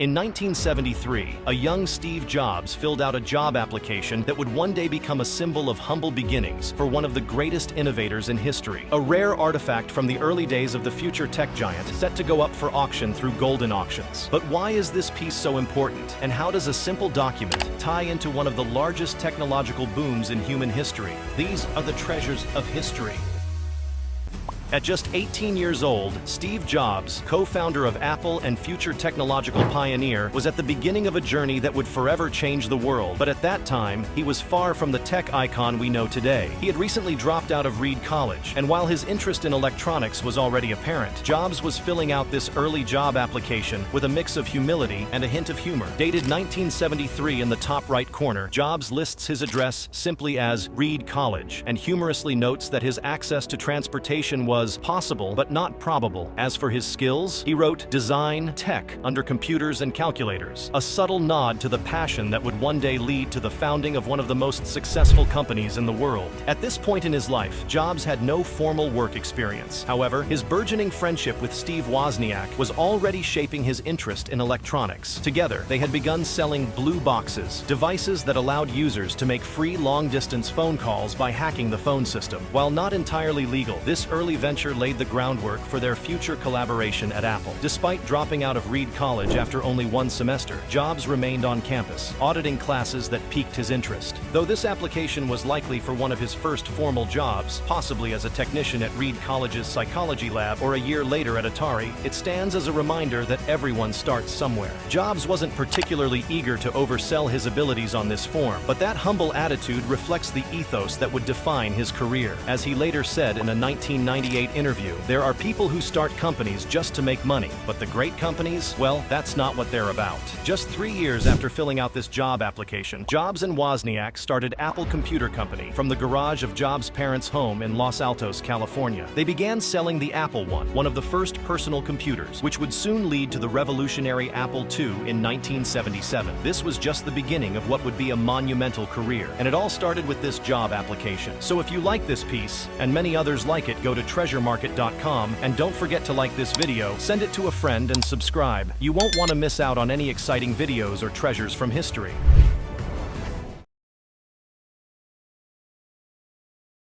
In 1973, a young Steve Jobs filled out a job application that would one day become a symbol of humble beginnings for one of the greatest innovators in history. A rare artifact from the early days of the future tech giant set to go up for auction through golden auctions. But why is this piece so important? And how does a simple document tie into one of the largest technological booms in human history? These are the treasures of history. At just 18 years old, Steve Jobs, co-founder of Apple and future technological pioneer, was at the beginning of a journey that would forever change the world. But at that time, he was far from the tech icon we know today. He had recently dropped out of Reed College, and while his interest in electronics was already apparent, Jobs was filling out this early job application with a mix of humility and a hint of humor. Dated 1973 in the top right corner, Jobs lists his address simply as Reed College, and humorously notes that his access to transportation was possible but not probable. As for his skills, he wrote design tech under computers and calculators, a subtle nod to the passion that would one day lead to the founding of one of the most successful companies in the world. At this point in his life, Jobs had no formal work experience. However, his burgeoning friendship with Steve Wozniak was already shaping his interest in electronics. Together, they had begun selling blue boxes, devices that allowed users to make free long-distance phone calls by hacking the phone system. While not entirely legal, this early venture laid the groundwork for their future collaboration at Apple. Despite dropping out of Reed College after only one semester, Jobs remained on campus, auditing classes that piqued his interest. Though this application was likely for one of his first formal jobs, possibly as a technician at Reed College's psychology lab or a year later at Atari, it stands as a reminder that everyone starts somewhere. Jobs wasn't particularly eager to oversell his abilities on this form, but that humble attitude reflects the ethos that would define his career. As he later said in a 1998 interview, there are people who start companies just to make money, but the great companies, well, that's not what they're about. Just 3 years after filling out this job application, Jobs and Wozniak started Apple Computer Company from the garage of Jobs' parents' home in Los Altos, California. They began selling the Apple I, one of the first personal computers, which would soon lead to the revolutionary Apple II in 1977. This was just the beginning of what would be a monumental career, and it all started with this job application. So if you like this piece, and many others like it, go to treasuremarket.com, and don't forget to like this video, send it to a friend, and subscribe. You won't want to miss out on any exciting videos or treasures from history.